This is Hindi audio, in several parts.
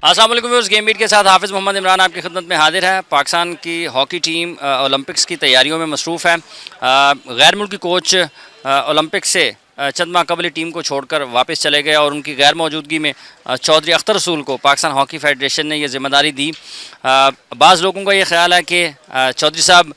अस्सलाम वालेकुम व्यूअर्स, गेम बीट के साथ हाफिज़ मोहम्मद इमरान आपकी खिदमत में हाजिर है। पाकिस्तान की हॉकी टीम ओलंपिक्स की तैयारियों में मसरूफ़ है। गैर मुल्की कोच ओलंपिक्स से चंद माह कबल टीम को छोड़कर वापस चले गए और उनकी गैर मौजूदगी में चौधरी अख्तर रसूल को पाकिस्तान हॉकी फेडरेशन ने यह ज़िम्मेदारी दी। बाज़ लोगों का ये ख्याल है कि चौधरी साहब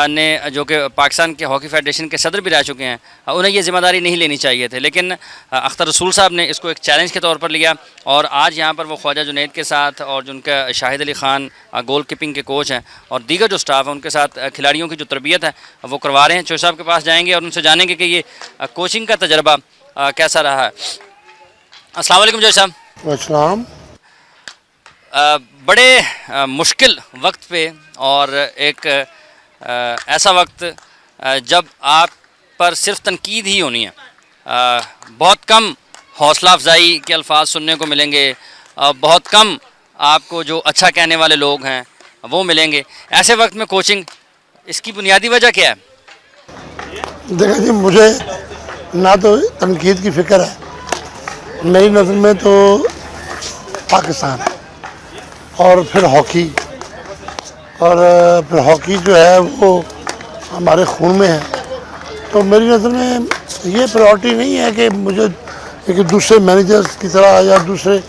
ने, जो कि पाकिस्तान के हॉकी फेडरेशन के सदर भी रह चुके हैं, उन्हें ये ज़िम्मेदारी नहीं लेनी चाहिए थे, लेकिन अख्तर रसूल साहब ने इसको एक चैलेंज के तौर पर लिया और आज यहाँ पर वो ख्वाजा जुनैद के साथ और जिनका शाहिद अली ख़ान गोल कीपिंग के कोच हैं और दीगर जो स्टाफ है उनके साथ खिलाड़ियों की जो तरबियत है वो करवा रहे हैं। चौधरी साहब के पास जाएंगे और उनसे जानेंगे कि ये कोचिंग का तजर्बा कैसा रहा है। अस्सलाम वालेकुम चौधरी साहब। अस्सलाम। बड़े मुश्किल वक्त पे और एक ऐसा वक्त जब आप पर सिर्फ तनकीद ही होनी है, बहुत कम हौसला अफजाई के अल्फाज सुनने को मिलेंगे, बहुत कम आपको जो अच्छा कहने वाले लोग हैं वो मिलेंगे। ऐसे वक्त में कोचिंग, इसकी बुनियादी वजह क्या है? देखिए जी, मुझे ना तो तनकीद की फ़िक्र है, मेरी नज़र में तो पाकिस्तान है और फिर हॉकी, और फिर हॉकी जो है वो हमारे खून में है। तो मेरी नज़र में ये प्रायोरिटी नहीं है कि मुझे एक दूसरे मैनेजर्स की तरह या दूसरे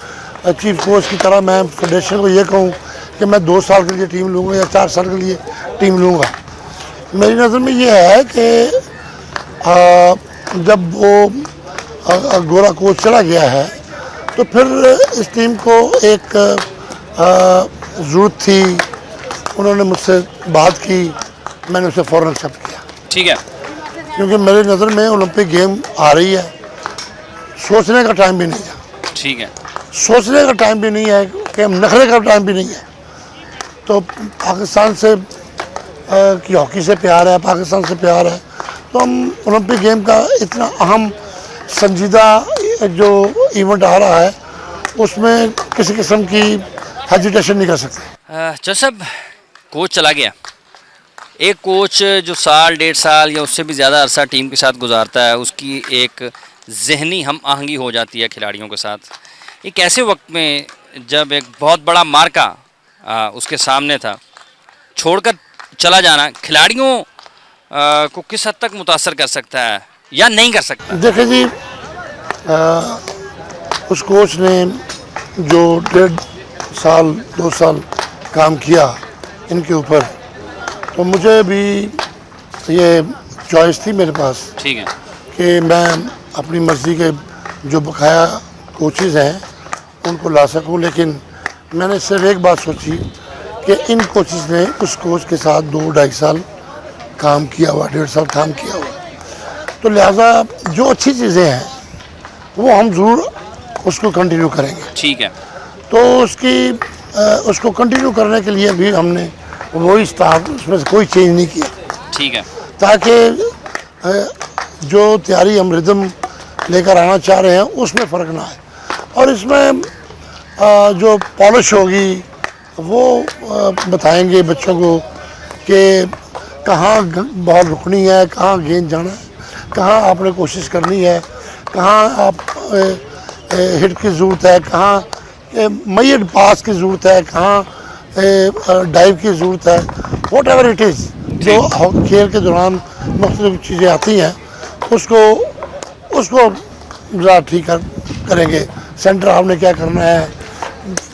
चीफ कोच की तरह मैं फेडरेशन को ये कहूँ कि मैं 2 साल के लिए टीम लूँगा या 4 साल के लिए टीम लूँगा। मेरी नज़र में ये है कि जब वो गोरा कोच चला गया है तो फिर इस टीम को एक ज़रूरत थी, उन्होंने मुझसे बात की, मैंने उसे फ़ौरन एक्सेप्ट किया। ठीक है, क्योंकि मेरी नज़र में ओलंपिक गेम आ रही है, सोचने का टाइम भी नहीं है। ठीक है, सोचने का टाइम भी नहीं है कि हम नखरे का टाइम भी नहीं है। तो पाकिस्तान से की हॉकी से प्यार है, पाकिस्तान से प्यार है, तो हम ओलंपिक गेम का इतना अहम संजीदा जो इवेंट आ रहा है उसमें किसी किस्म की हेजिटेशन नहीं कर सकते। चौधरी साहब, कोच चला गया, एक कोच जो साल 1.5 साल या उससे भी ज़्यादा अरसा टीम के साथ गुजारता है, उसकी एक ज़हनी हम आहंगी हो जाती है खिलाड़ियों के साथ। एक ऐसे वक्त में जब एक बहुत बड़ा मार्का उसके सामने था, छोड़कर चला जाना खिलाड़ियों को किस हद तक मुतासर कर सकता है या नहीं कर सकता? देखिए जी, उस कोच ने जो 1.5 साल 2 साल काम किया इनके ऊपर, तो मुझे भी ये चॉइस थी मेरे पास। ठीक है, कि मैं अपनी मर्ज़ी के जो बकाया कोचेज़ हैं उनको ला सकूं, लेकिन मैंने सिर्फ एक बात सोची कि इन कोचेज़ ने उस कोच के साथ 2-2.5 साल काम किया हुआ, 1.5 साल काम किया हुआ, तो लिहाजा जो अच्छी चीज़ें हैं वो हम ज़रूर उसको कंटिन्यू करेंगे। ठीक है, तो उसको कंटिन्यू करने के लिए भी हमने वही स्टाफ, उसमें से कोई चेंज नहीं किया। ठीक है, ताकि जो तैयारी हम रिदम लेकर आना चाह रहे हैं उसमें फ़र्क ना आए, और इसमें जो पॉलिश होगी वो बताएंगे बच्चों को कि कहाँ बॉल रुकनी है, कहाँ गेंद जाना है, कहाँ आपने कोशिश करनी है, कहाँ आप हिट की ज़रूरत है, कहाँ मैड पास की ज़रूरत है, कहाँ डाइव की ज़रूरत है, वॉट एवर इट इज़, जो खेल के दौरान मुख्तलिफ चीज़ें आती हैं उसको ज़रा ठीक करेंगे। सेंटर हाफ ने क्या करना है,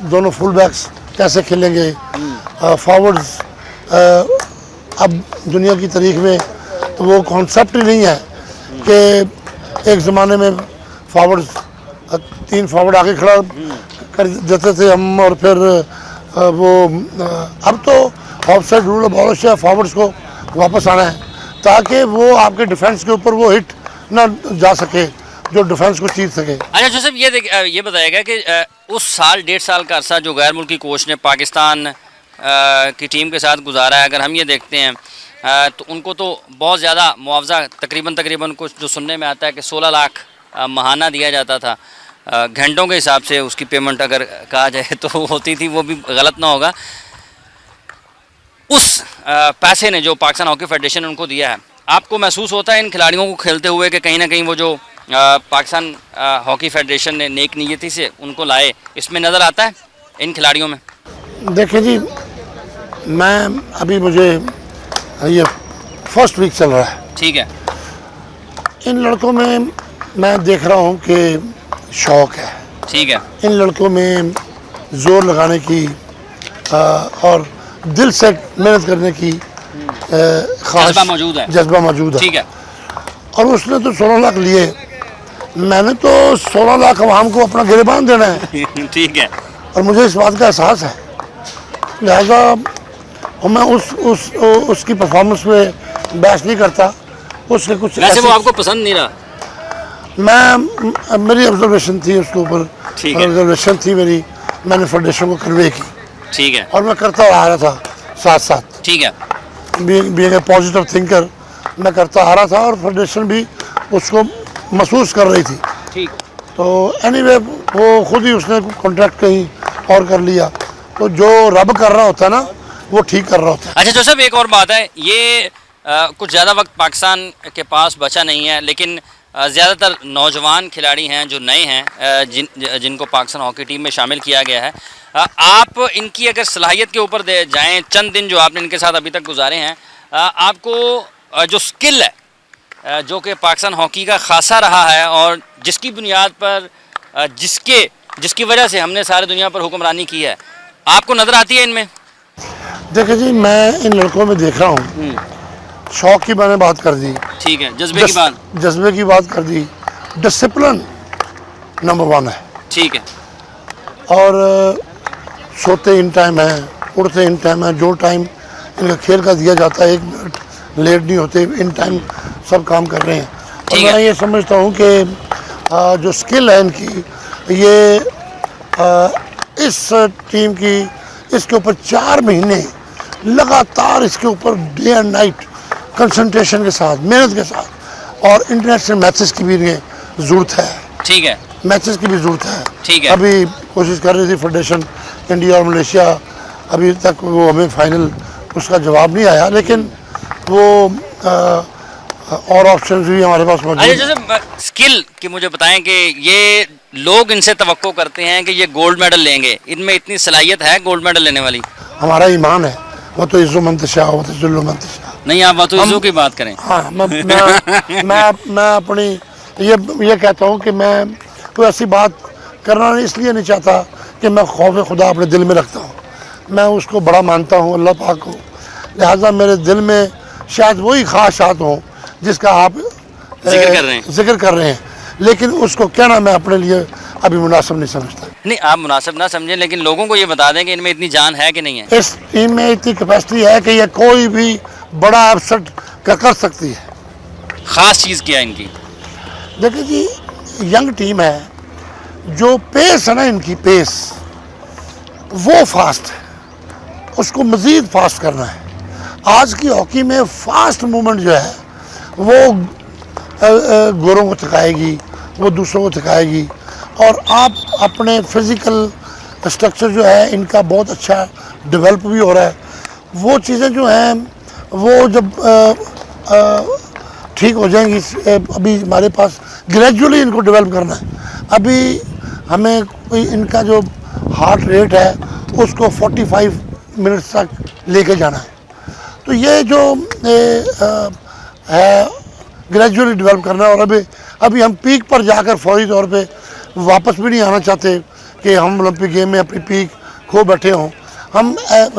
दोनों फुल बैक्स कैसे खेलेंगे, फॉरवर्ड्स अब दुनिया की तारीख में तो वो कॉन्सेप्ट ही नहीं है कि एक ज़माने में फॉरवर्ड्स 3 फॉरवर्ड आगे खड़ा कर देते थे हम, और फिर वो अब तो ऑफसाइड रूल अबॉलिश है, फॉरवर्ड्स को वापस आना है ताकि वो आपके डिफेंस के ऊपर वो हिट ना जा सके जो डिफेंस को चीर सके। अच्छा जोसेफ, ये बताएगा कि उस साल 1.5 साल का अरसा जो गैर मुल्की कोच ने पाकिस्तान की टीम के साथ गुजारा है, अगर हम ये देखते हैं तो उनको तो बहुत ज़्यादा मुआवजा तकरीबन कुछ जो सुनने में आता है कि 16 लाख महाना दिया जाता था, घंटों के हिसाब से उसकी पेमेंट अगर कहा जाए तो होती थी, वो भी गलत ना होगा। उस पैसे ने जो पाकिस्तान हॉकी फेडरेशन ने उनको दिया है, आपको महसूस होता है इन खिलाड़ियों को खेलते हुए कि कहीं ना कहीं वो जो पाकिस्तान हॉकी फेडरेशन ने नेक नीयती से उनको लाए, इसमें नज़र आता है? इन खिलाड़ियों में? देखिए जी, मैं अभी मुझे ये फर्स्ट वीक चल रहा है। ठीक है। इन लड़कों में मैं देख रहा हूँ कि शौक़ है। ठीक है। इन लड़कों में ज़ोर लगाने की और दिल से मेहनत करने की जज्बा मौजूद है। जज्बा मौजूद है। ठीक है। और उसने तो 16 लाख लिए, मैंने तो 16 लाख आवाम को अपना गिरबान देना है। ठीक है। और मुझे इस बात का एहसास है, लिहाजा और मैं उसकी परफॉर्मेंस पे बहस नहीं करता। उसके कुछ वैसे वो आपको पसंद नहीं रहा? मेरी ऑब्जर्वेशन थी उसके ऊपर, ठीक है। ऑब्जर्वेशन थी मेरी, मैंने फेडरेशन को कन्वे की। ठीक है। और मैं करता आ रहा था साथ साथ। ठीक है। बीइंग ए पॉजिटिव थिंकर मैं करता आ रहा था और फेडरेशन भी उसको महसूस कर रही थी। ठीक। तो एनीवे वो खुद ही उसने कॉन्ट्रैक्ट कहीं और कर लिया। तो जो रब कर रहा होता है ना, वो ठीक कर रहा होता है। अच्छा जोसेफ, एक और बात है, ये कुछ ज़्यादा वक्त पाकिस्तान के पास बचा नहीं है, लेकिन ज़्यादातर नौजवान खिलाड़ी हैं जो नए हैं, जिनको पाकिस्तान हॉकी टीम में शामिल किया गया है। आप इनकी अगर सलाहियत के ऊपर दे जाएं, चंद दिन जो आपने इनके साथ अभी तक गुजारे हैं, आपको जो स्किल है जो कि पाकिस्तान हॉकी का खासा रहा है और जिसकी बुनियाद पर जिसकी वजह से हमने सारी दुनिया पर हुक्मरानी की है, आपको नज़र आती है इनमें? देखिए जी, मैं इन लड़कों में देख रहा हूँ, शौक़ की मैंने बात कर दी। ठीक है। जज्बे की बात कर दी। डिसिप्लिन नंबर 1 है। ठीक है। और सोते इन टाइम है, उठते इन टाइम है। जो टाइम इनका खेल का दिया जाता है, 1 मिनट लेट नहीं होते, इन टाइम सब काम कर रहे हैं। और मैं ये समझता हूँ कि जो स्किल है इनकी, ये इस टीम की, इसके ऊपर 4 महीने लगातार इसके ऊपर डे एंड नाइट कंसंट्रेशन के साथ, मेहनत के साथ, और इंटरनेशनल मैचेस की भी ज़रूरत है। ठीक है। मैचेस की भी ज़रूरत है। ठीक है। अभी कोशिश कर रही थी फेडरेशन, इंडिया और मलेशिया, अभी तक वो हमें फाइनल उसका जवाब नहीं आया, लेकिन वो और ऑप्शन भी हमारे पास मौजूद है। जैसे स्किल की मुझे बताएं कि ये लोग इनसे तवक्को करते हैं कि ये गोल्ड मेडल लेंगे, इनमें इतनी सलाहियत है गोल्ड मेडल लेने वाली? हमारा ईमान है, वो तो इज़्ज़ो मंतशा, वो तो जुल्लो मंतशा। नहीं, आप वो तो इज़्ज़ो की बात करें। हाँ, मैं अपनी ये कहता हूँ कि मैं कोई ऐसी बात करना इसलिए नहीं चाहता कि मैं खौफ खुदा अपने दिल में रखता हूँ। मैं उसको बड़ा मानता हूँ, अल्लाह पाक को, लिहाजा मेरे दिल में शायद वही ख्वाहिशात हों जिसका आप जिक्र कर रहे हैं, लेकिन उसको कहना मैं अपने लिए अभी मुनासिब नहीं समझता। नहीं, आप मुनासिब ना समझें, लेकिन लोगों को ये बता दें कि इनमें इतनी जान है कि नहीं है। इस टीम में इतनी कैपेसिटी है कि ये कोई भी बड़ा अपसेट कर सकती है। ख़ास चीज़ क्या है इनकी? देखिए जी, यंग टीम है, जो पेस है ना इनकी, पेस वो फास्ट है, उसको मज़ीद फास्ट करना है। आज की हॉकी में फास्ट मूवमेंट जो है वो गोरों को थकाएगी, वो दूसरों को थकाएगी, और आप अपने फिज़िकल स्ट्रक्चर जो है इनका बहुत अच्छा डेवलप भी हो रहा है। वो चीज़ें जो हैं वो जब ठीक हो जाएंगी, अभी हमारे पास ग्रेजुअली इनको डेवलप करना है। अभी हमें कोई इनका जो हार्ट रेट है उसको 45 मिनट्स तक लेके जाना है। तो ये जो है ग्रेजुअली डेवलप करना है। और अभी हम पीक पर जाकर फौरी तौर पे वापस भी नहीं आना चाहते कि हम ओलंपिक गेम में अपनी पीक खो बैठे हों। हम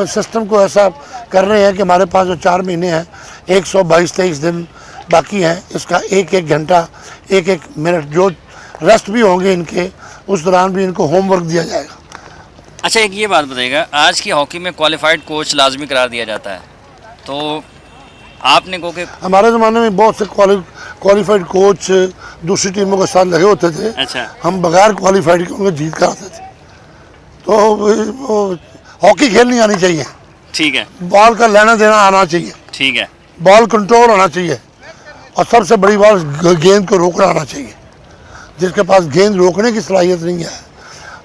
सिस्टम को ऐसा कर रहे हैं कि हमारे पास जो 4 महीने हैं, 122-23 दिन बाकी हैं, इसका 1-1 घंटा, 1-1 मिनट जो रेस्ट भी होंगे इनके, उस दौरान भी इनको होमवर्क दिया जाएगा। अच्छा, एक ये बात बताइएगा, आज की हॉकी में क्वालिफाइड कोच लाजमी करार दिया जाता है, तो आपने कहो कि हमारे ज़माने में बहुत से क्वालिफाइड कोच दूसरी टीमों के साथ लगे होते थे। अच्छा। हम बगैर क्वालिफाइड के उनको जीत कराते थे। तो हॉकी खेलनी आनी चाहिए। ठीक है। बॉल का लेना देना आना चाहिए। ठीक है। बॉल कंट्रोल होना चाहिए, और सबसे बड़ी बात गेंद को रोकना आना चाहिए। जिसके पास गेंद रोकने की सलाहियत नहीं है,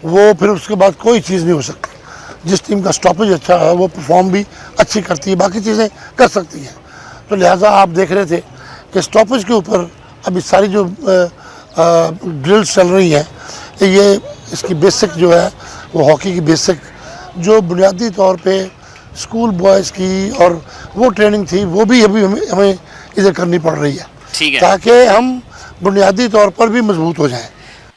वो फिर उसके बाद कोई चीज़ नहीं हो सकती। जिस टीम का स्टॉपेज अच्छा है वो परफॉर्म भी अच्छी करती है, बाकी चीज़ें कर सकती हैं। तो लिहाजा आप देख रहे थे कि स्टॉपेज के ऊपर अभी सारी जो ड्रिल्स चल रही हैं, ये इसकी बेसिक जो है वो हॉकी की बेसिक जो बुनियादी तौर पे स्कूल बॉयज़ की और वो ट्रेनिंग थी वो भी अभी हमें इधर करनी पड़ रही है, ठीक है, ताकि हम बुनियादी तौर पर भी मजबूत हो जाएं।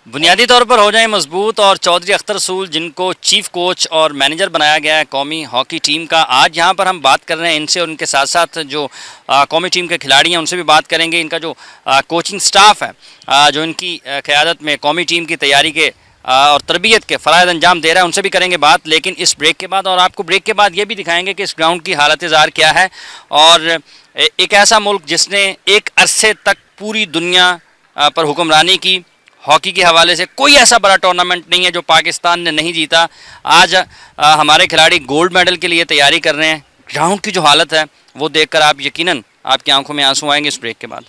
बुनियादी तौर पर हो जाएं मजबूत। और चौधरी अख्तर रसूल जिनको चीफ कोच और मैनेजर बनाया गया है कौमी हॉकी टीम का, आज यहाँ पर हम बात कर रहे हैं इनसे और उनके साथ साथ जो कौमी टीम के खिलाड़ी हैं उनसे भी बात करेंगे। इनका जो कोचिंग स्टाफ है जो इनकी क़यादत में कौमी टीम की तैयारी के और तरबियत के फ़राइज़ अंजाम दे रहा है, उनसे भी करेंगे बात। लेकिन इस ब्रेक के बाद, और आपको ब्रेक के बाद ये भी दिखाएंगे कि इस ग्राउंड की हालत ज़ार क्या है। और एक ऐसा मुल्क जिसने एक अरसे तक पूरी दुनिया पर हुक्मरानी की, हॉकी के हवाले से कोई ऐसा बड़ा टूर्नामेंट नहीं है जो पाकिस्तान ने नहीं जीता। आज हमारे खिलाड़ी गोल्ड मेडल के लिए तैयारी कर रहे हैं। ग्राउंड की जो हालत है वो देखकर आप यकीनन आपकी आंखों में आंसू आएंगे इस ब्रेक के बाद।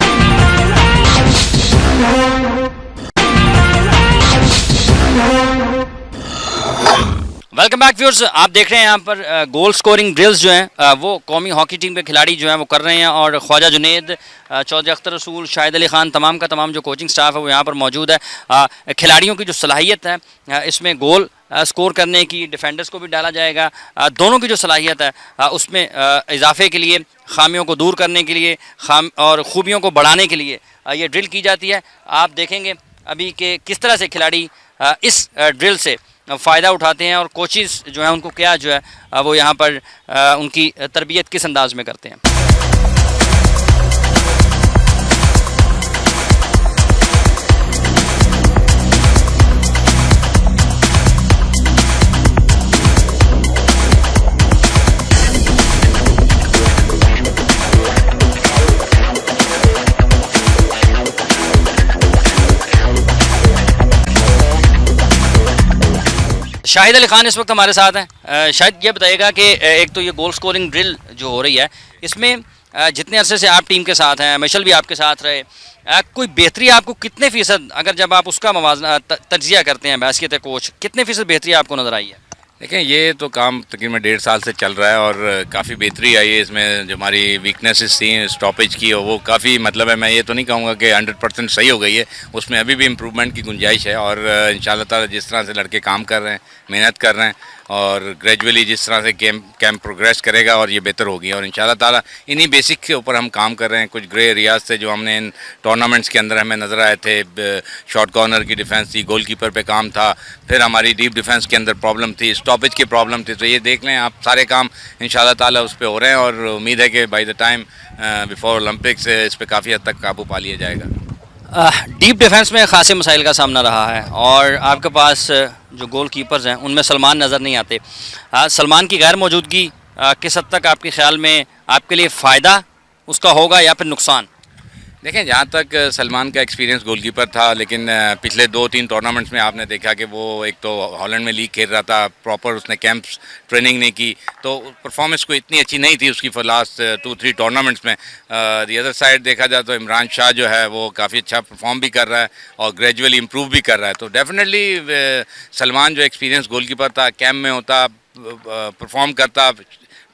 वेलकम बैक व्यूअर्स, आप देख रहे हैं यहाँ पर गोल स्कोरिंग ड्रिल्स जो हैं वो कौमी हॉकी टीम के खिलाड़ी जो हैं वो कर रहे हैं। और ख्वाजा जुनैद, चौधरी अख्तर रसूल, शाहिद अली ख़ान, तमाम का तमाम जो कोचिंग स्टाफ है वो यहाँ पर मौजूद है। खिलाड़ियों की जो सलाहियत है इसमें गोल स्कोर करने की, डिफेंडर्स को भी डाला जाएगा, दोनों की जो सलाहियत है उसमें इजाफे के लिए, खामियों को दूर करने के लिए, और खूबियों को बढ़ाने के लिए ये ड्रिल की जाती है। आप देखेंगे अभी कि किस तरह से खिलाड़ी इस ड्रिल से फ़ायदा उठाते हैं और कोचेस जो हैं उनको क्या जो है वो यहाँ पर उनकी तरबियत किस अंदाज में करते हैं। शाहिद अली ख़ान इस वक्त हमारे साथ हैं। शायद ये बताइएगा कि एक तो ये गोल स्कोरिंग ड्रिल जो हो रही है इसमें जितने अरसे से आप टीम के साथ हैं, मिशेल भी आपके साथ रहे, कोई बेहतरी आपको कितने फ़ीसद, अगर जब आप उसका मवाजना तज्जिया करते हैं बैसियत कोच, कितने फ़ीसद बेहतरी आपको नज़र आई है? देखें, ये तो काम तकरीबन 1.5 साल से चल रहा है और काफ़ी बेहतरी आई है इसमें। जो हमारी वीकनेसेस थी स्टॉपेज की, और वो काफ़ी, मतलब है, मैं ये तो नहीं कहूँगा कि 100% सही हो गई है, उसमें अभी भी इम्प्रूवमेंट की गुंजाइश है। और इंशाल्लाह ताला जिस तरह से लड़के काम कर रहे हैं, मेहनत कर रहे हैं, और ग्रेजुअली जिस तरह से कैंप प्रोग्रेस करेगा और ये बेहतर होगी। और इंशाल्लाह ताला इन्हीं बेसिक के ऊपर हम काम कर रहे हैं। कुछ ग्रे एरियाज थे जो हमने इन टूर्नामेंट्स के अंदर हमें नज़र आए थे। शॉर्ट कॉर्नर की डिफेंस थी, गोलकीपर पे काम था, फिर हमारी डीप डिफेंस के अंदर प्रॉब्लम थी, स्टॉपेज की प्रॉब्लम थी। तो ये देख लें आप, सारे काम इंशाल्लाह ताला उस पर हो रहे हैं और उम्मीद है कि by the time before Olympics इस पर काफ़ी हद तक काबू पा लिया जाएगा। डीप डिफेंस में ख़ासे मसाइल का सामना रहा है और आपके पास जो गोल कीपर्स हैं उनमें सलमान नज़र नहीं आते। सलमान की गैर मौजूदगी किस हद तक आपके ख़्याल में आपके लिए फ़ायदा उसका होगा या फिर नुकसान? देखें, जहाँ तक सलमान का एक्सपीरियंस गोलकीपर था, लेकिन पिछले 2-3 टूर्नामेंट्स में आपने देखा कि वो एक तो हॉलैंड में लीग खेल रहा था, प्रॉपर उसने कैंप्स ट्रेनिंग नहीं की, तो परफॉर्मेंस को इतनी अच्छी नहीं थी उसकी फॉर लास्ट 2-3 टूर्नामेंट्स में। दी अदर साइड देखा जाए तो इमरान शाह जो है वो काफ़ी अच्छा परफॉर्म भी कर रहा है और ग्रेजुअली इम्प्रूव भी कर रहा है। तो डेफिनेटली सलमान जो एक्सपीरियंस गोलकीपर था, कैंप में होता, परफॉर्म करता,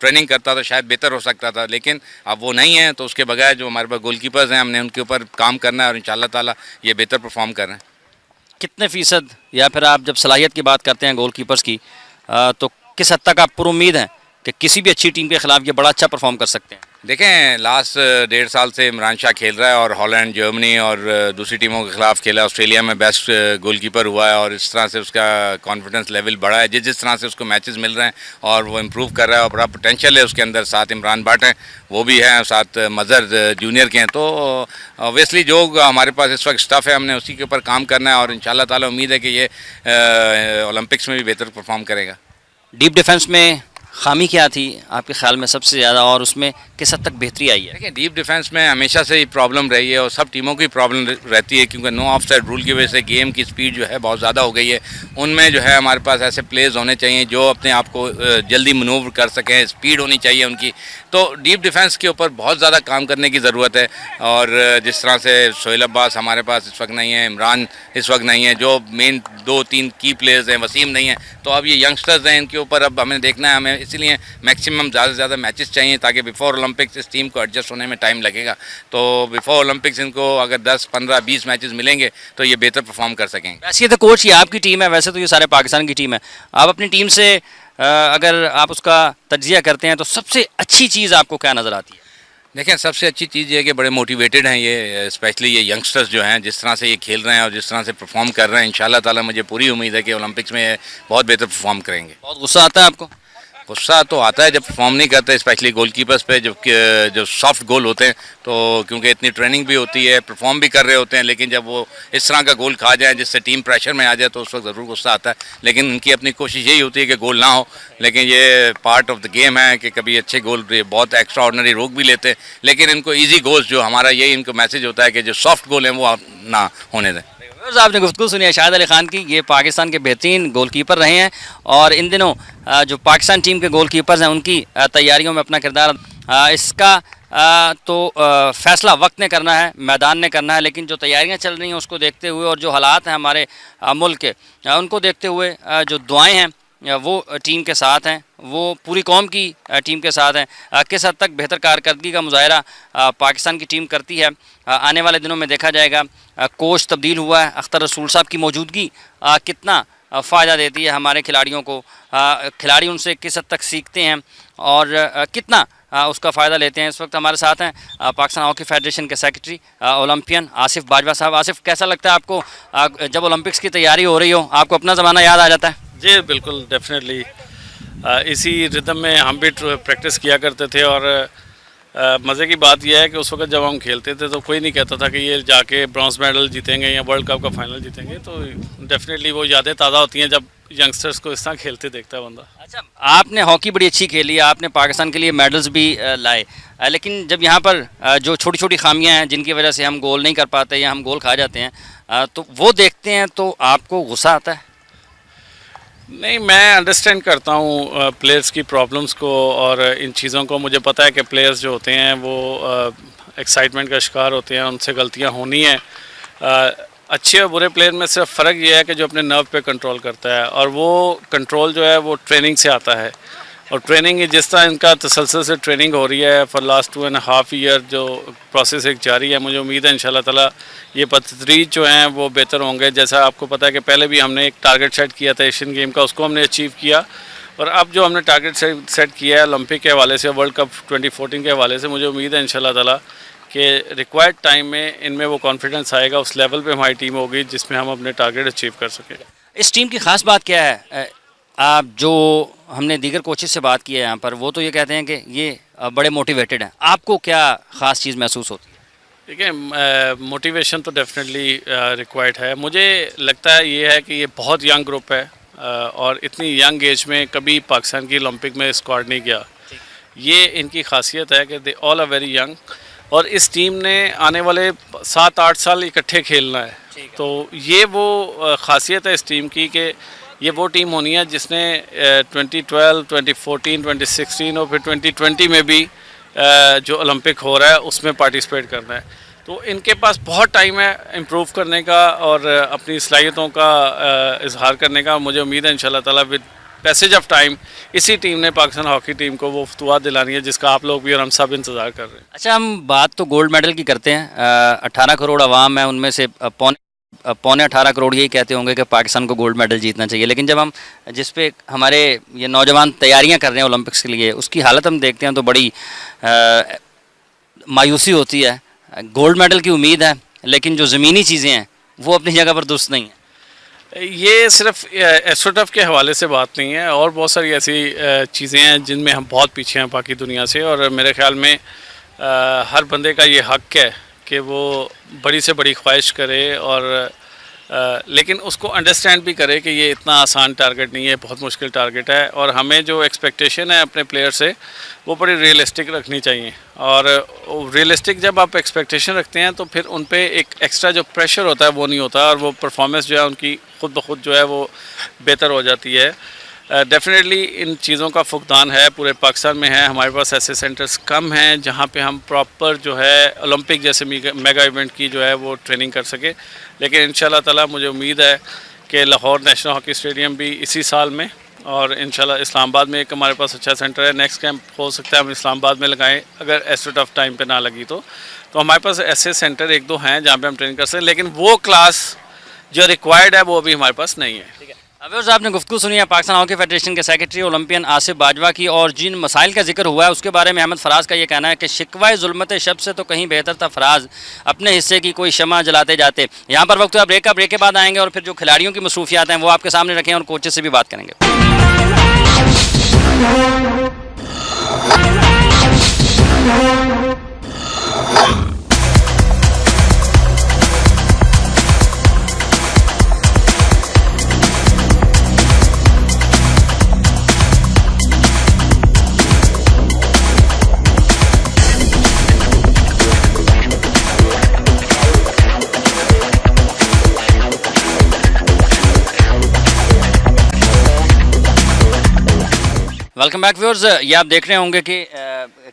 ट्रेनिंग करता तो शायद बेहतर हो सकता था, लेकिन अब वो नहीं है। तो उसके बगैर जो हमारे पास गोलकीपर्स हैं, हमने उनके ऊपर काम करना है और इंशाल्लाह ताला ये बेहतर परफॉर्म कर रहे हैं। कितने फ़ीसद, या फिर आप जब सलाहियत की बात करते हैं गोलकीपर्स की, तो किस हद तक आप पुरुम्मीद हैं कि किसी भी अच्छी टीम के ख़िलाफ़ ये बड़ा अच्छा परफॉर्म कर सकते हैं? देखें, लास्ट 1.5 साल से इमरान शाह खेल रहा है और हॉलैंड, जर्मनी और दूसरी टीमों के खिलाफ खेला, ऑस्ट्रेलिया में बेस्ट गोलकीपर हुआ है और इस तरह से उसका कॉन्फिडेंस लेवल बढ़ा है। जिस तरह से उसको मैचेस मिल रहे हैं और वो इम्प्रूव कर रहा है और बड़ा पोटेंशियल है उसके अंदर। साथ इमरान भट्ट हैं, वो भी हैं, साथ मज़हर जूनियर के हैं। तो ऑब्वियसली जो हमारे पास इस वक्त स्टफ़ है, हमने उसी के ऊपर काम करना है और इंशाल्लाह ताला उम्मीद है कि ये ओलंपिक्स में भी बेहतर परफॉर्म करेगा। डीप डिफेंस में खामी क्या थी आपके ख्याल में सबसे ज़्यादा, और उसमें किस हद तक बेहतरी आई है? देखिए, डीप डिफेंस में हमेशा से ही प्रॉब्लम रही है और सब टीमों की प्रॉब्लम रहती है, क्योंकि नो ऑफसाइड रूल की वजह से गेम की स्पीड जो है बहुत ज़्यादा हो गई है। उनमें जो है हमारे पास ऐसे प्लेयर्स होने चाहिए जो अपने आप को जल्दी मनूवर कर सकें, स्पीड होनी चाहिए उनकी। तो डीप डिफेंस के ऊपर बहुत ज़्यादा काम करने की ज़रूरत है। और जिस तरह से सोहेल अब्बास हमारे पास इस वक्त नहीं है, इमरान इस वक्त नहीं है, जो मेन 2-3 की प्लेयर्स हैं, वसीम नहीं है, तो अब ये यंगस्टर्स हैं, इनके ऊपर अब हमें देखना है। हमें इसीलिए मैक्सिमम ज़्यादा से ज़्यादा मैचेस चाहिए ताकि बिफोर ओलंपिक्स इस टीम को एडजस्ट होने में टाइम लगेगा। तो बिफोर ओलंपिक्स इनको अगर 10, 15, 20 मैचेस मिलेंगे तो ये बेहतर परफॉर्म कर सकेंगे। वैसे ये तो कोच, ये आपकी टीम है, वैसे तो ये सारे पाकिस्तान की टीम है। आप अपनी टीम से अगर आप उसका तज्जिया करते हैं तो सबसे अच्छी चीज़ आपको क्या नज़र आती है? देखें, सबसे अच्छी चीज़ ये है कि बड़े मोटिवेटेड हैं ये, स्पेशली ये यंगस्टर्स जो हैं, जिस तरह से ये खेल रहे हैं और जिस तरह से परफॉर्म कर रहे हैं, इंशाल्लाह ताला मुझे पूरी उम्मीद है कि ओलंपिक्स में बहुत बेहतर परफॉर्म करेंगे। बहुत गुस्सा आता है आपको? गुस्सा तो आता है जब परफॉर्म नहीं करते, स्पेशली गोलकीपर्स पे, जो सॉफ्ट गोल होते हैं, तो क्योंकि इतनी ट्रेनिंग भी होती है, परफॉर्म भी कर रहे होते हैं, लेकिन जब वो इस तरह का गोल खा जाए जिससे टीम प्रेशर में आ जाए तो उस वक्त ज़रूर गुस्सा आता है। लेकिन उनकी अपनी कोशिश यही होती है कि गोल ना हो, लेकिन ये पार्ट ऑफ द गेम है कि कभी अच्छे गोल बहुत एक्स्ट्रा ऑर्डिनरी रोक भी लेते हैं, लेकिन इनको ईजी गोल्स, जो हमारा यही इनको मैसेज होता है कि जो सॉफ्ट गोल हैं वो आप ना होने दें। आपने गुफ्तगू सुनी है शाहिद अली खान की, ये पाकिस्तान के बेहतरीन गोलकीपर रहे हैं और इन दिनों जो पाकिस्तान टीम के गोलकीपर्स हैं उनकी तैयारियों में अपना किरदार, इसका तो फ़ैसला वक्त ने करना है, मैदान ने करना है, लेकिन जो तैयारियां चल रही हैं उसको देखते हुए और जो हालात हैं हमारे मुल्क के, उनको देखते हुए जो दुआएं हैं वो टीम के साथ हैं, वो पूरी कौम की टीम के साथ हैं। किस हद तक बेहतर कारकर्दगी का मुजाहरा पाकिस्तान की टीम करती है, आने वाले दिनों में देखा जाएगा। कोच तब्दील हुआ है, अख्तर रसूल साहब की मौजूदगी कितना फ़ायदा देती है हमारे खिलाड़ियों को, खिलाड़ी उनसे किस हद तक सीखते हैं और कितना उसका फ़ायदा लेते हैं। इस वक्त हमारे साथ हैं पाकिस्तान हॉकी फेडरेशन के सेक्रेटरी ओलंपियन आसिफ बाजवा साहब। आसिफ, कैसा लगता है आपको जब ओलंपिक्स की तैयारी हो रही हो, आपको अपना ज़माना याद आ जाता है? जी बिल्कुल, डेफिनेटली इसी रिदम में हम भी प्रैक्टिस किया करते थे और मज़े की बात यह है कि उस वक्त जब हम खेलते थे तो कोई नहीं कहता था कि ये जाके ब्रॉन्ज मेडल जीतेंगे या वर्ल्ड कप का फाइनल जीतेंगे, तो डेफिनेटली वो यादें ताज़ा होती हैं जब यंगस्टर्स को इस तरह खेलते देखता है बंदा। अच्छा, आपने हॉकी बड़ी अच्छी खेली है, आपने पाकिस्तान के लिए मेडल्स भी लाए, लेकिन जब यहाँ पर जो छोटी छोटी खामियाँ हैं जिनकी वजह से हम गोल नहीं कर पाते या हम गोल खा जाते हैं, तो वो देखते हैं तो आपको गुस्सा आता है? नहीं, मैं अंडरस्टैंड करता हूँ प्लेयर्स की प्रॉब्लम्स को और इन चीज़ों को। मुझे पता है कि प्लेयर्स जो होते हैं वो एक्साइटमेंट का शिकार होते हैं, उनसे गलतियाँ होनी हैं। अच्छे और बुरे प्लेयर में सिर्फ फ़र्क ये है कि जो अपने नर्व पे कंट्रोल करता है, और वो कंट्रोल जो है वो ट्रेनिंग से आता है। और ट्रेनिंग जिस तरह इनका तसलसल से ट्रेनिंग हो रही है फॉर लास्ट 2.5 ईयर, जो प्रोसेस एक जारी है, मुझे उम्मीद है इंशाल्लाह ताला ये बतदरीज जो हैं वो बेहतर होंगे। जैसा आपको पता है कि पहले भी हमने एक टारगेट सेट किया था एशियन गेम का, उसको हमने अचीव किया, और अब जो हमने टारगेट सेट किया है ओलंपिक के हवाले से, वर्ल्ड कप 2014 के हवाले से, मुझे उम्मीद है इंशाल्लाह ताला कि रिक्वायर्ड टाइम में इनमें वो कॉन्फिडेंस आएगा, उस लेवल पे हमारी टीम होगी जिसमें हम अपने टारगेट अचीव कर सकें। इस टीम की ख़ास बात क्या है? आप जो हमने दीगर कोचेस से बात की है यहाँ पर, वो तो ये कहते हैं कि ये बड़े मोटिवेटेड हैं। आपको क्या ख़ास चीज़ महसूस होती है? देखिए, मोटिवेशन तो डेफिनेटली रिक्वायर्ड है। मुझे लगता है ये है कि ये बहुत यंग ग्रुप है और इतनी यंग एज में कभी पाकिस्तान की ओलंपिक में स्क्वाड नहीं गया। ये इनकी खासियत है कि they all are very young, और इस टीम ने आने वाले 7-8 साल इकट्ठे खेलना है। तो ये वो खासियत है इस टीम की कि ये वो टीम होनी है जिसने 2012, 2014, 2016 और फिर 2020 में भी जो ओलंपिक हो रहा है उसमें पार्टिसिपेट करना है। तो इनके पास बहुत टाइम है इम्प्रूव करने का और अपनी सलाहियतों का इजहार करने का। मुझे उम्मीद है इंशाल्लाह ताला विद पैसेज ऑफ टाइम इसी टीम ने पाकिस्तान हॉकी टीम को वो फतुहात दिलानी है जिसका आप लोग भी और हम सब इंतज़ार कर रहे हैं। अच्छा, हम बात तो गोल्ड मेडल की करते हैं। 18 करोड़ आवाम है, उनमें से पौने 18 करोड़ यही कहते होंगे कि पाकिस्तान को गोल्ड मेडल जीतना चाहिए, लेकिन जब हम जिस पे हमारे ये नौजवान तैयारियां कर रहे हैं ओलंपिक्स के लिए, उसकी हालत हम देखते हैं तो बड़ी मायूसी होती है। गोल्ड मेडल की उम्मीद है, लेकिन जो ज़मीनी चीज़ें हैं वो अपनी जगह पर दुरुस्त नहीं हैं। ये सिर्फ एस्ट्रोटर्फ के हवाले से बात नहीं है, और बहुत सारी ऐसी चीज़ें हैं जिनमें हम बहुत पीछे हैं बाकी दुनिया से, और मेरे ख्याल में हर बंदे का ये हक़ है कि वो बड़ी से बड़ी ख्वाहिश करे, और लेकिन उसको अंडरस्टैंड भी करे कि ये इतना आसान टारगेट नहीं है, बहुत मुश्किल टारगेट है, और हमें जो एक्सपेक्टेशन है अपने प्लेयर से वो बड़ी रियलिस्टिक रखनी चाहिए। और रियलिस्टिक जब आप एक्सपेक्टेशन रखते हैं तो फिर उन पे एक एक्स्ट्रा जो प्रेशर होता है वो नहीं होता, और वो परफॉर्मेंस जो है उनकी खुद ब खुद जो है वो बेहतर हो जाती है। डेफिनेटली इन चीज़ों का फुकदान है, पूरे पाकिस्तान में है। हमारे पास ऐसे सेंटर्स कम हैं जहाँ पे हम प्रॉपर जो है ओलंपिक जैसे मेगा इवेंट की जो है वो ट्रेनिंग कर सके, लेकिन इंशाल्लाह ताला मुझे उम्मीद है कि लाहौर नेशनल हॉकी स्टेडियम भी इसी साल में, और इंशाल्लाह इस्लामाबाद में एक हमारे पास अच्छा सेंटर है। नेक्स्ट कैंप हो सकता है हम इस्लामाबाद में लगाएं अगर एस्ट्रोटर्फ टाइम पे ना लगी तो हमारे पास ऐसे सेंटर 1-2 हैं जहाँ पे हम ट्रेनिंग कर सकते हैं, लेकिन वो क्लास जो रिक्वायर्ड है वो अभी हमारे पास नहीं है। अव्यूअर्स, आपने गुफ्तगू सुनी है पाकिस्तान हॉकी फेडरेशन के सेक्रेटरी ओलंपियन आसिफ बाजवा की, और जिन मसाइल का जिक्र हुआ है उसके बारे में अहमद फराज का ये कहना है कि शिकवाए जुल्मत शब से तो कहीं बेहतर था फराज अपने हिस्से की कोई शमा जलाते जाते। यहाँ पर वक्त हुआ ब्रेक का, ब्रेक के बाद आएंगे और फिर जो खिलाड़ियों की मसरूफियात हैं वो आपके सामने रखें और कोचेस से भी बात करेंगे। वेलकम बैक व्यूअर्स, ये आप देख रहे होंगे कि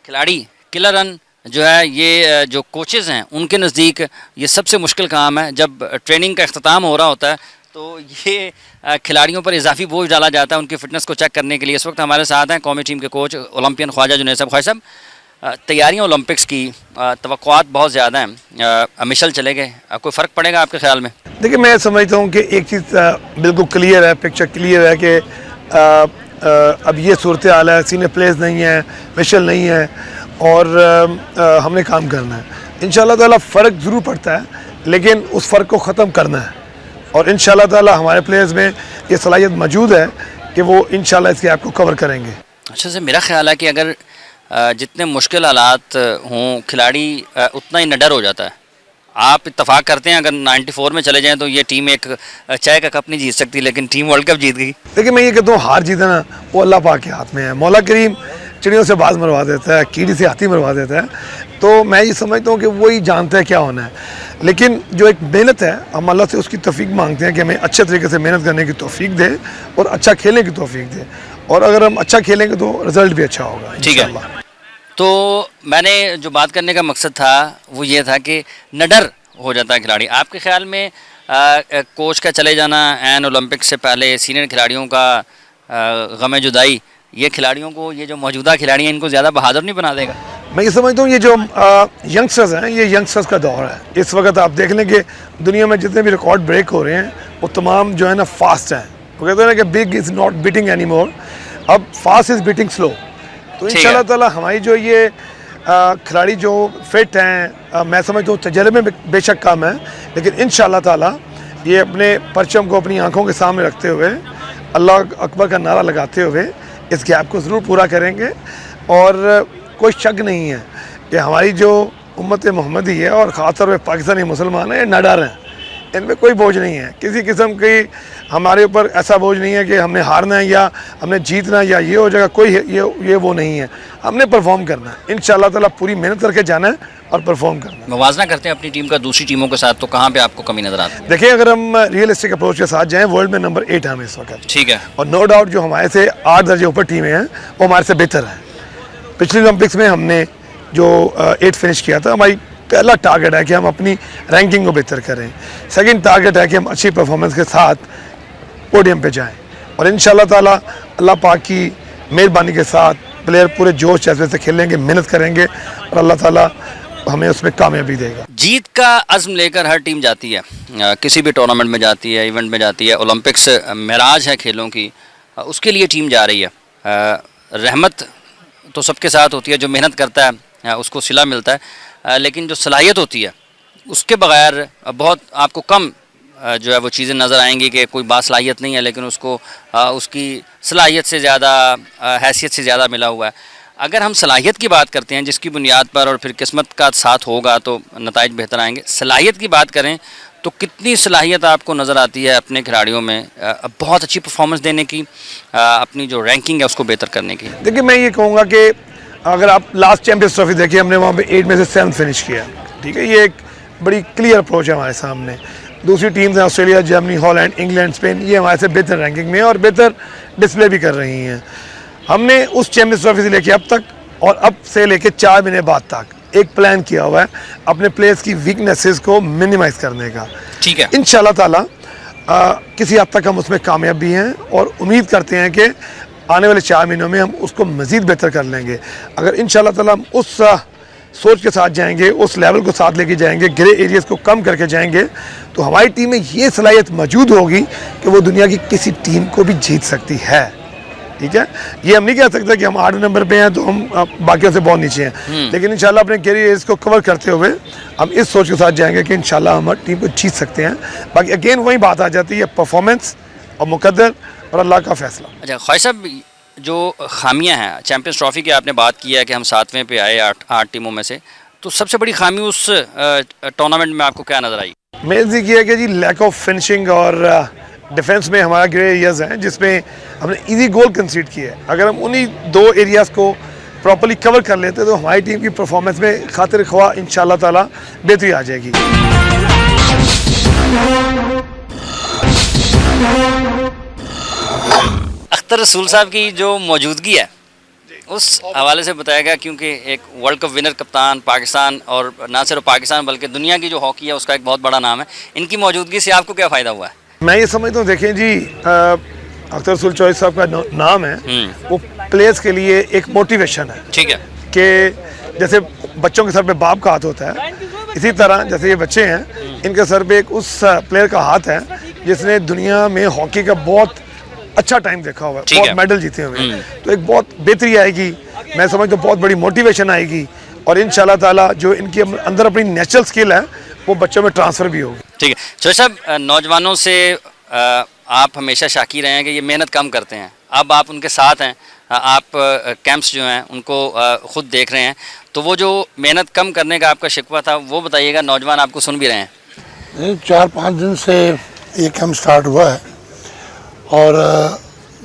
खिलाड़ी किलर रन जो है ये जो कोचेज़ हैं उनके नज़दीक ये सबसे मुश्किल काम है। जब ट्रेनिंग का अख्ताम हो रहा होता है तो ये खिलाड़ियों पर इजाफी बोझ डाला जाता है उनकी फ़िटनेस को चेक करने के लिए। इस वक्त हमारे साथ हैं कौमी टीम के कोच ओलंपियन ख्वाजा जुनैद साहब। ख्वाजा साहब, तैयारियाँ ओलंपिक्स की तवक्कुआत बहुत ज़्यादा हैं, मिशल चले गए, कोई फ़र्क पड़ेगा आपके ख्याल में? देखिए, मैं समझता हूँ कि एक चीज़ बिल्कुल क्लियर है, पिक्चर क्लियर है कि अब ये सूरत हाल है, सीनियर प्लेयर्स नहीं है, मिशल नहीं है और हमने काम करना है। इंशाल्लाह ताला फ़र्क ज़रूर पड़ता है, लेकिन उस फ़र्क को ख़त्म करना है और इंशाल्लाह ताला हमारे प्लेयर्स में ये सलाहियत मौजूद है कि वो इंशाल्लाह इसके ऐप को कवर करेंगे। अच्छा से मेरा ख्याल है कि अगर जितने मुश्किल हालात हों खिलाड़ी उतना ही निडर हो जाता है। आप इत्तफाक करते हैं अगर 94 में चले जाएं तो ये टीम एक चाय का कप नहीं जीत सकती, लेकिन टीम वर्ल्ड कप जीत गई। देखिए, मैं ये कहता हूँ हार जीतना वो अल्लाह पाक के हाथ में है। मौला करीम चिड़ियों से बाज मरवा देता है, कीड़ी से हाथी मरवा देता है, तो मैं ये समझता हूँ कि वही जानता है क्या होना है। लेकिन जो एक मेहनत है, हम अल्लाह से उसकी तौफीक मांगते हैं कि हमें अच्छे तरीके से मेहनत करने की तौफीक दे और अच्छा खेलने की तौफीक दे, और अगर हम अच्छा खेलेंगे तो रिज़ल्ट भी अच्छा होगा। ठीक है, तो मैंने जो बात करने का मकसद था वो ये था कि निडर हो जाता है खिलाड़ी। आपके ख्याल में कोच का चले जाना एन ओलंपिक से पहले, सीनियर खिलाड़ियों का गम जुदाई, ये खिलाड़ियों को, ये जो मौजूदा खिलाड़ी हैं इनको ज़्यादा बहादुर नहीं बना देगा? मैं ये समझता हूँ ये जो यंगस्टर्स हैं, ये यंगस्टर्स का दौर है। इस वक्त आप देख लें कि दुनिया में जितने भी रिकॉर्ड ब्रेक हो रहे हैं वो तमाम जो है ना फास्ट हैं। वो कहते हैं ना कि big is not beating any more, अब फास्ट इज़ बीटिंग स्लो। तो इंशाल्लाह ताला हमारी जो ये खिलाड़ी जो फिट हैं, मैं समझता हूँ तजर्बे में बेशक कम है, लेकिन इंशाल्लाह ताला ये अपने परचम को अपनी आंखों के सामने रखते हुए, अल्लाह अकबर का नारा लगाते हुए इस गैप को ज़रूर पूरा करेंगे। और कोई शक नहीं है कि हमारी जो उम्मत मोहम्मदी है और ख़ासतौर पर पाकिस्तानी मुसलमान हैं, ये निडर हैं, इनमें कोई बोझ नहीं है, किसी किस्म की हमारे ऊपर ऐसा बोझ नहीं है कि हमने हारना है या हमने जीतना या ये हो जाएगा, कोई ये वो नहीं है। हमने परफॉर्म करना है, इंशाल्लाह ताला पूरी मेहनत करके जाना है और परफॉर्म करना है। मुवाजना करते हैं अपनी टीम का दूसरी टीमों के साथ, तो कहाँ पे आपको कमी नज़र आती है? देखिए, अगर हम रियलिस्टिक अप्रोच के साथ जाएँ, वर्ल्ड में नंबर 8 है हम इस वक्त। ठीक है, और नो डाउट जो हमारे से 8 दर्जे ऊपर टीमें हैं वो हमारे से बेहतर हैं। पिछले ओलंपिक्स में हमने जो 8 फिनिश किया था, हमारी पहला टारगेट है कि हम अपनी रैंकिंग को बेहतर करें। सेकंड टारगेट है कि हम अच्छी परफॉर्मेंस के साथ पोडियम पे जाएं, और इंशाल्लाह ताला अल्लाह पाक की मेहरबानी के साथ प्लेयर पूरे जोश जज्बे से खेलेंगे, मेहनत करेंगे और अल्लाह ताला हमें उसमें कामयाबी देगा। जीत का अज़्म लेकर हर टीम जाती है, किसी भी टूर्नामेंट में जाती है, इवेंट में जाती है। ओलंपिक्स मेराज है खेलों की, उसके लिए टीम जा रही है। रहमत तो सबके साथ होती है, जो मेहनत करता है उसको सिला मिलता है, लेकिन जो सलाहियत होती है उसके बगैर बहुत आपको कम जो है वो चीज़ें नज़र आएंगी कि कोई बासलाहियत नहीं है लेकिन उसको उसकी सलाहियत से ज़्यादा, हैसियत से ज़्यादा मिला हुआ है। अगर हम सलाहियत की बात करते हैं जिसकी बुनियाद पर और फिर किस्मत का साथ होगा तो नताइज बेहतर आएंगे, सलाहियत की बात करें तो कितनी सलाहियत आपको नज़र आती है अपने खिलाड़ियों में बहुत अच्छी परफॉर्मेंस देने की, अपनी जो रैंकिंग है उसको बेहतर करने की? देखिए, मैं ये कहूँगा कि अगर आप लास्ट चैम्पियंस ट्रॉफी देखिए, हमने वहाँ पे 8 में से 7 फिनिश किया। ठीक है, ये एक बड़ी क्लियर अप्रोच है हमारे सामने। दूसरी टीम्स हैं Australia, Germany, Holland, England, Spain, ये हमारे से बेहतर रैंकिंग में और बेहतर डिस्प्ले भी कर रही हैं। हमने उस चैम्पियंस ट्रॉफी से लेके अब तक और अब से लेके 4 महीने बाद तक एक प्लान किया हुआ है अपने प्लेयर्स की वीकनेसेस को मिनिमाइज करने का। ठीक है, इंशाल्लाह ताला किसी हद तक हम उसमें कामयाब भी हैं और उम्मीद करते हैं कि आने वाले 4 महीनों में हम उसको मज़ीद बेहतर कर लेंगे। अगर इंशाल्लाह ताला हम उस सोच के साथ जाएंगे, उस लेवल को साथ लेके जाएंगे, ग्रे एरियाज को कम करके जाएंगे, तो हमारी टीम में ये सलाहियत मौजूद होगी कि वो दुनिया की किसी टीम को भी जीत सकती है। ठीक है, ये हम नहीं कह सकते कि हम 8 नंबर पे हैं तो हम बाकियों से बहुत नीचे हैं, लेकिन इंशाल्लाह अपने ग्रे एरियाज को कवर करते हुए हम इस सोच के साथ जाएंगे कि इंशाल्लाह हमारी टीम को जीत सकते हैं। बाकी अगेन वही बात आ जाती है, परफॉर्मेंस और मुकद्दर और अल्लाह का फैसला। अच्छा ख्वाहिश साहब, जो खामियां हैं चैंपियंस ट्रॉफी की आपने बात की है कि हम 7वें पे आए 8 टीमों में से, तो सबसे बड़ी खामी उस टूर्नामेंट में आपको क्या नज़र आई? मेन चीज़ ये है कि जी लैक ऑफ फिनिशिंग और डिफेंस में हमारा ग्रे एरियाज हैं जिसमें हमने इजी गोल कंसीड किया है। अगर हम उन्हीं 2 एरियाज़ को प्रॉपर्ली कवर कर लेते तो हमारी टीम की परफॉर्मेंस में खातिर ख्वाह इंशाल्लाह ताला बेहतरी आ जाएगी। अख्तर रसूल साहब की जो मौजूदगी है उस हवाले से बताया गया, क्योंकि एक वर्ल्ड कप विनर कप्तान पाकिस्तान, और ना सिर्फ पाकिस्तान बल्कि दुनिया की जो हॉकी है उसका एक बहुत बड़ा नाम है, इनकी मौजूदगी से आपको क्या फ़ायदा हुआ है? मैं ये समझता हूँ, देखें जी अख्तर रसूल चौधरी साहब का नाम है, वो प्लेयर्स के लिए एक मोटिवेशन है। ठीक है कि जैसे बच्चों के सर पे बाप का हाथ होता है, इसी तरह जैसे ये बच्चे हैं इनके सर पे एक उस प्लेयर का हाथ है जिसने दुनिया में हॉकी का बहुत अच्छा टाइम देखा हुआ है, बहुत मेडल जीते हुए हैं। तो एक बहुत बेहतरी आएगी, मैं समझता हूँ बहुत बड़ी मोटिवेशन आएगी, और इंशाल्लाह ताला जो इनके अंदर अपनी नेचुरल स्किल है वो बच्चों में ट्रांसफ़र भी होगी। ठीक है चौधरी साहब, नौजवानों से आप हमेशा शाकी रहे हैं कि ये मेहनत कम करते हैं, अब आप उनके साथ हैं, आप कैंप्स जो हैं उनको ख़ुद देख रहे हैं, तो वो जो मेहनत कम करने का आपका शिकवा था वो बताइएगा, नौजवान आपको सुन भी रहे हैं। 4-5 दिन से ये कैंप स्टार्ट हुआ है, और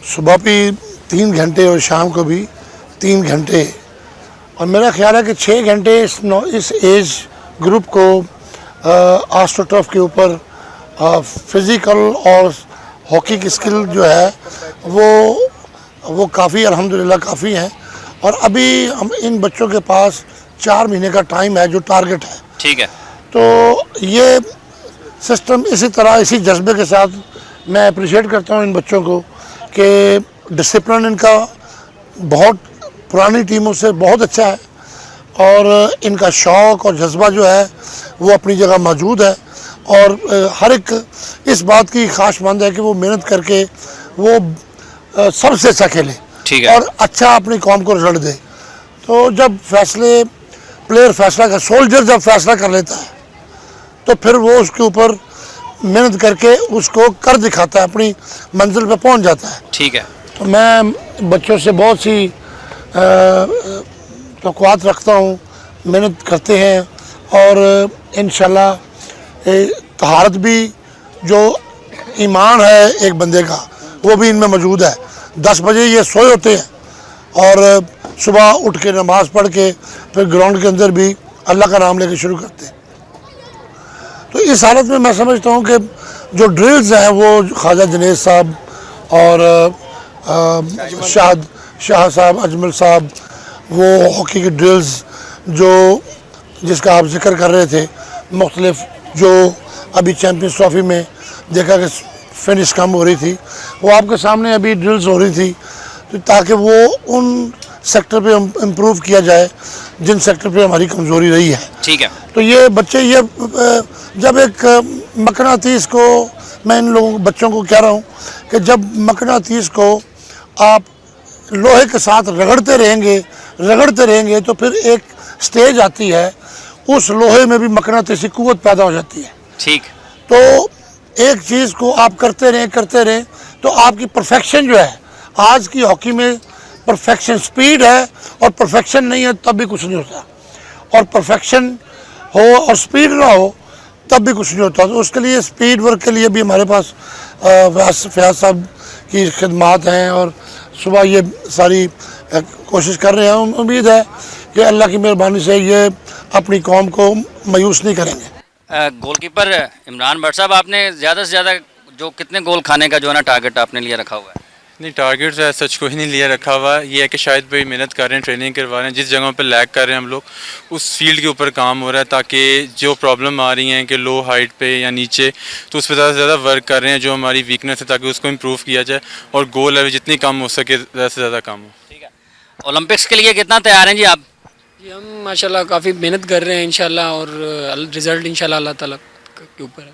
सुबह भी 3 घंटे और शाम को भी 3 घंटे, और मेरा ख्याल है कि 6 घंटे इस एज ग्रुप को आस्ट्रोटर्फ के ऊपर फिज़िकल और हॉकी की स्किल जो है वो काफ़ी अल्हम्दुलिल्लाह काफ़ी है। और अभी हम इन बच्चों के पास 4 महीने का टाइम है जो टारगेट है। ठीक है, तो ये सिस्टम इसी तरह इसी जज्बे के साथ मैं अप्रिशिएट करता हूँ इन बच्चों को कि डिसिप्लिन इनका बहुत पुरानी टीमों से बहुत अच्छा है, और इनका शौक़ और जज्बा जो है वो अपनी जगह मौजूद है, और हर एक इस बात की ख्वाहिशमंद है कि वो मेहनत करके वो सबसे अच्छा खेले। ठीक है, और अच्छा अपनी कौम को रिजल्ट दे। तो जब प्लेयर फैसला कर, सोल्जर जब फैसला कर लेता है तो फिर वो उसके ऊपर मेहनत करके उसको कर दिखाता है, अपनी मंजिल पे पहुंच जाता है। ठीक है, तो मैं बच्चों से बहुत सी तवक्कुआत रखता हूँ, मेहनत करते हैं, और इंशाल्लाह तहारत भी जो ईमान है एक बंदे का वो भी इनमें मौजूद है। 10 बजे ये सोए होते हैं और सुबह उठ के नमाज़ पढ़ के फिर ग्राउंड के अंदर भी अल्लाह का नाम लेके शुरू करते हैं। तो इस हालत में मैं समझता हूँ कि जो ड्रिल्स हैं वो ख्वाजा जुनैद साहब और शाह साहब, अजमल साहब, वो हॉकी की ड्रिल्स जो जिसका आप जिक्र कर रहे थे, मुख्तलिफ जो अभी चैम्पियंस ट्रॉफी में देखा कि फिनिश कम हो रही थी, वो आपके सामने अभी ड्रिल्स हो रही थी, तो ताकि वो उन सेक्टर पे इम्प्रूव किया जाए जिन सेक्टर पे हमारी कमज़ोरी रही है। ठीक है, तो ये बच्चे ये जब एक मकनातीस को, मैं इन लोगों बच्चों को कह रहा हूँ कि जब मकनातीस को आप लोहे के साथ रगड़ते रहेंगे तो फिर एक स्टेज आती है, उस लोहे में भी मकनातीसी कुव्वत पैदा हो जाती है। ठीक, तो एक चीज़ को आप करते रहें तो आपकी परफेक्शन जो है, आज की हॉकी में परफेक्शन स्पीड है और परफेक्शन नहीं है तब भी कुछ नहीं होता, और परफेक्शन हो और स्पीड ना हो तब भी कुछ नहीं होता। तो उसके लिए स्पीड वर्क के लिए भी हमारे पास फयाज साहब की खिदमात हैं, और सुबह ये सारी कोशिश कर रहे हैं। उम्मीद है कि अल्लाह की मेहरबानी से ये अपनी कौम को मायूस नहीं करेंगे। गोलकीपर इमरान भट्ट साहब, आपने ज़्यादा से ज़्यादा जो कितने गोल खाने का जो है ना टारगेट आपने लिए रखा हुआ है? नहीं, टारगेट जो है सच को ही नहीं लिया रखा हुआ। ये है कि शायद भाई मेहनत कर रहे हैं, ट्रेनिंग करवा रहे हैं, जिस जगहों पर लैग कर रहे हैं हम लोग उस फील्ड के ऊपर काम हो रहा है, ताकि जो प्रॉब्लम आ रही हैं कि लो हाइट पे या नीचे, तो उस पर ज़्यादा से ज़्यादा वर्क कर रहे हैं, जो हमारी वीकनेस है ताकि उसको इम्प्रूव किया जाए और गोल है जितनी कम हो सके ज़्यादा से ज़्यादा कम हो। ठीक है, ओलंपिक्स के लिए कितना तैयार हैं जी आप? जी हम माशाल्लाह काफ़ी मेहनत कर रहे हैं इंशाल्लाह, और रिज़ल्ट इंशाल्लाह अल्लाह ताला के ऊपर है।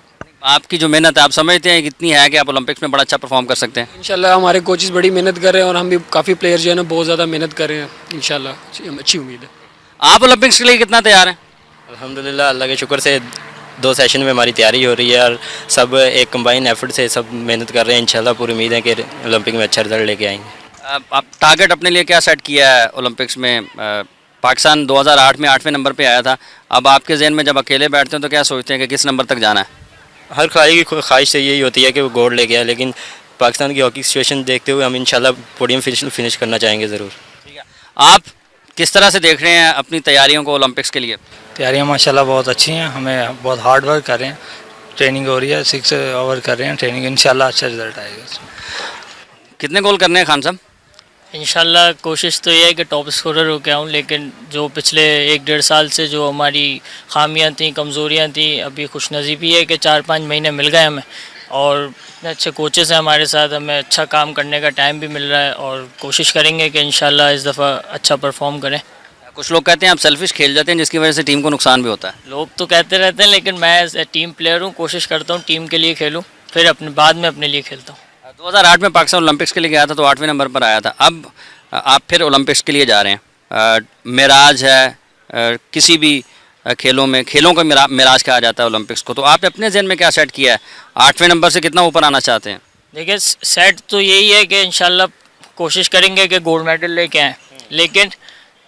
आपकी जो मेहनत है आप समझते हैं कितनी है कि आप ओलंपिक्स में बड़ा अच्छा परफॉर्म कर सकते हैं? इंशाल्लाह हमारे कोचेज़ बड़ी मेहनत कर रहे हैं, और हम भी काफ़ी प्लेयर जो है ना बहुत ज़्यादा मेहनत कर रहे हैं। इंशाल्लाह अच्छी उम्मीद है। आप ओलंपिक्स के लिए कितना तैयार हैं? अल्हम्दुलिल्लाह अल्लाह के शुक्र से 2 सेशन में हमारी तैयारी हो रही है, और सब एक कंबाइन एफर्ट से सब मेहनत कर रहे हैं। इंशाल्लाह पूरी उम्मीद है कि ओलंपिक में अच्छा रिजल्ट लेके आएंगे। आप टारगेट अपने लिए क्या सेट किया है ओलंपिक्स में? पाकिस्तान 2008 में 8वें नंबर पे आया था, अब आपके जहन में जब अकेले बैठते हैं तो क्या सोचते हैं कि किस नंबर तक जाना है? हर खिलाड़ी की ख्वाहिश से यही होती है कि वो गोल्ड लेके आए, लेकिन पाकिस्तान की हॉकी सिचुएशन देखते हुए हम इंशाल्लाह पोडियम फिनिश करना चाहेंगे ज़रूर। आप किस तरह से देख रहे हैं अपनी तैयारियों को ओलंपिक्स के लिए? तैयारियाँ माशाल्लाह बहुत अच्छी हैं, हमें बहुत हार्ड वर्क कर रहे हैं, ट्रेनिंग हो रही है, 6 आवर कर रहे हैं ट्रेनिंग, इंशाल्लाह अच्छा रिजल्ट आएगा उसमें। कितने गोल करने हैं खान साहब? इंशाल्लाह कोशिश तो ये है कि टॉप स्कोरर होकर आऊँ, लेकिन जो पिछले 1-1.5 साल से जो हमारी खामियां थी, कमज़ोरियां थी, अभी खुशनसीबी है कि 4-5 महीने मिल गए हमें, और इतने अच्छे कोचेस हैं हमारे साथ, हमें अच्छा काम करने का टाइम भी मिल रहा है, और कोशिश करेंगे कि इंशाल्लाह इस दफ़ा अच्छा परफॉर्म करें। कुछ लोग कहते हैं आप सेल्फिश खेल जाते हैं जिसकी वजह से टीम को नुकसान भी होता है। लोग तो कहते रहते हैं, लेकिन मैं एज ए टीम प्लेयर हूँ, कोशिश करता हूँ टीम के लिए खेलूँ, फिर अपने बाद में अपने लिए खेलता हूँ। 2008 में पाकिस्तान ओलंपिक्स के लिए गया था तो 8वें नंबर पर आया था, अब आप फिर ओलंपिक्स के लिए जा रहे हैं। मेराज है किसी भी खेलों का मेराज कहा जाता है ओलंपिक्स को, तो आपने अपने जहन में क्या सेट किया है? 8वें नंबर से कितना ऊपर आना चाहते हैं? देखिए सेट तो यही है कि इंशाल्लाह कोशिश करेंगे कि गोल्ड मेडल लेके आएँ, लेकिन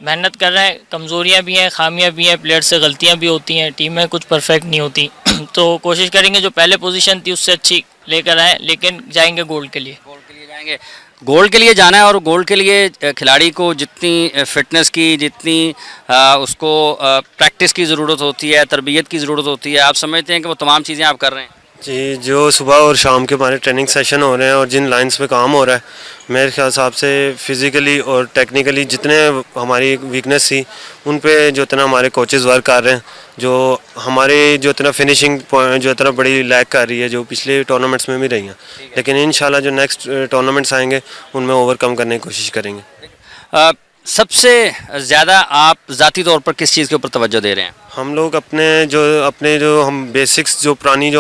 मेहनत कर रहे हैं, कमज़ोरियाँ भी हैं, खामियाँ भी हैं, प्लेयर से गलतियाँ भी होती हैं, टीम में कुछ परफेक्ट नहीं होती तो कोशिश करेंगे जो पहले पोजीशन थी उससे अच्छी लेकर आएँ, लेकिन जाएंगे गोल्ड के लिए। गोल्ड के लिए जाएंगे, गोल्ड के लिए जाना है, और गोल्ड के लिए खिलाड़ी को जितनी फिटनेस की, जितनी उसको प्रैक्टिस की ज़रूरत होती है, तरबियत की ज़रूरत होती है, आप समझते हैं कि वो तमाम चीज़ें आप कर रहे हैं? जी, जो सुबह और शाम के हमारे ट्रेनिंग सेशन हो रहे हैं और जिन लाइंस पे काम हो रहा है, मेरे हिसाब से फ़िज़िकली और टेक्निकली जितने हमारी वीकनेस थी उन पे जो इतना हमारे कोचेज़ वर्क कर रहे हैं, जो हमारे जो इतना फिनिशिंग पॉइंट जो इतना बड़ी लैक कर रही है जो पिछले टूर्नामेंट्स में भी रही हैं, लेकिन इंशाल्लाह जो नेक्स्ट टूर्नामेंट्स आएंगे उनमें ओवरकम करने की कोशिश करेंगे। सबसे ज़्यादा आप ज़ाती तौर पर किस चीज़ के ऊपर तवज्जो दे रहे हैं? हम लोग अपने जो हम बेसिक्स जो पुरानी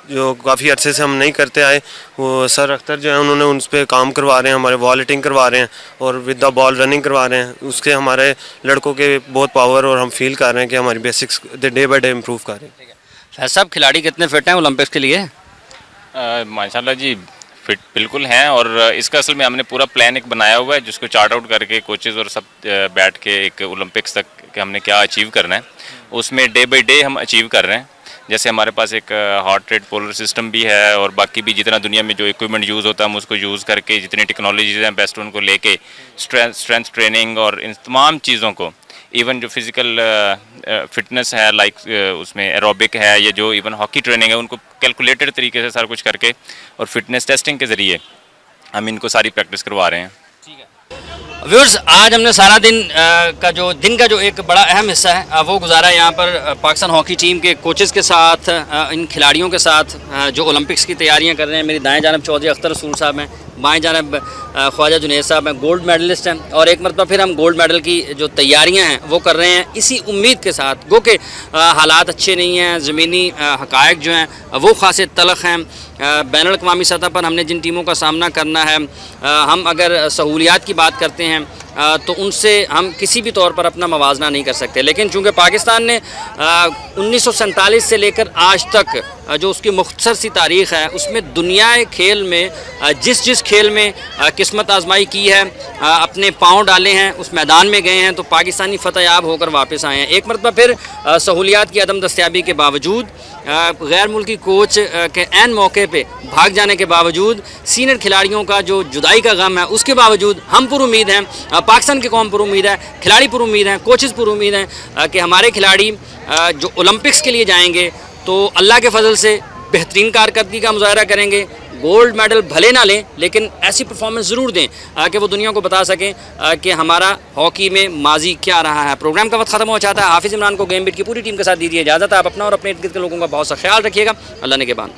जो काफ़ी अरसे से हम नहीं करते आए, वो सर अख्तर जो है उन्होंने उन पर काम करवा रहे हैं, हमारे वॉल हिटिंग करवा रहे हैं और विद द बॉल रनिंग करवा रहे हैं। उसके हमारे लड़कों के बहुत पावर, और हम फील कर रहे हैं कि हमारी basics day by day improve कर रहे हैं। फैज साहब, खिलाड़ी कितने फिट हैं ओलंपिक्स के लिए? माशाल्लाह जी फिट बिल्कुल हैं, और इसका असल में हमने पूरा प्लान एक बनाया हुआ है जिसको चार्ट आउट करके कोचेज़ और सब बैठ के एक ओलंपिक्स तक कि हमने क्या अचीव करना है, उसमें डे बाय डे हम अचीव कर रहे हैं। जैसे हमारे पास एक हार्ट रेट पोलर सिस्टम भी है, और बाकी भी जितना दुनिया में जो इक्विपमेंट यूज़ होता है हम उसको यूज़ करके जितनी टेक्नोलॉजीज़ हैं बेस्ट उनको लेके स्ट्रेंथ ट्रेनिंग और इन तमाम चीज़ों को, इवन जो फिज़िकल फिटनेस है लाइक उसमें एरोबिक है, या जो इवन हॉकी ट्रेनिंग है, उनको कैलकुलेटेड तरीके से सारा कुछ करके और फिटनेस टेस्टिंग के ज़रिए हम इनको सारी प्रैक्टिस करवा रहे हैं। व्यूअर्स, आज हमने सारा दिन का जो एक बड़ा अहम हिस्सा है वो गुजारा यहाँ पर पाकिस्तान हॉकी टीम के कोचेज़ के साथ, इन खिलाड़ियों के साथ जो ओलंपिक्स की तैयारियाँ कर रहे हैं। मेरी दाएं जानब चौधरी अख्तर रसूल साहब हैं, बाएं जानब ख्वाजा जुनैद साहब हैं, गोल्ड मेडलिस्ट हैं, और एक मरतबा फिर हम गोल्ड मेडल की जो तैयारियाँ हैं वो कर रहे हैं इसी उम्मीद के साथ। गो के हालात अच्छे नहीं हैं, ज़मीनी हक़ाइक़ जो हैं वो ख़ासे तलख़ हैं। बैनुल अक़वामी सतह पर हमने जिन टीमों का सामना करना है, हम अगर सहूलियात की बात करते हैं तो उनसे हम किसी भी तौर पर अपना मवाजना नहीं कर सकते। लेकिन चूँकि पाकिस्तान ने 1947 से लेकर आज तक जो उसकी मुख्तसर सी तारीख़ है उसमें दुनियाए खेल में जिस खेल में किस्मत आजमाई की है, अपने पाँव डाले हैं, उस मैदान में गए हैं, तो पाकिस्तानी फ़तेहयाब होकर वापस आए हैं। एक मरतबा फिर सहूलियात की अदम दस्तयाबी के बावजूद, गैर मुल्की कोच के ऐन मौके पे भाग जाने के बावजूद, सीनियर खिलाड़ियों का जो जुदाई का गम है उसके बावजूद हम पुरुमीद हैं, पाकिस्तान की कौम पुरुमीद है, खिलाड़ी पुरुमीद हैं, कोचेज़ पुरुमीद हैं कि हमारे खिलाड़ी जो ओलंपिक्स के लिए जाएंगे तो अल्लाह के फजल से बेहतरीन कारकर्दगी का मुजाहरा करेंगे। गोल्ड मेडल भले ना लें लेकिन ऐसी परफॉर्मेंस ज़रूर दें कि वो दुनिया को बता सकें कि हमारा हॉकी में माजी क्या रहा है। प्रोग्राम का वक्त ख़त्म हो जाता है। हाफिज़ इमरान को गेम बिट की पूरी टीम के साथ दीजिए इजाज़त। आप अपना और अपने इर्द गिर्द के लोगों का बहुत सा ख्याल रखिएगा। अल्लाह ने के बाद।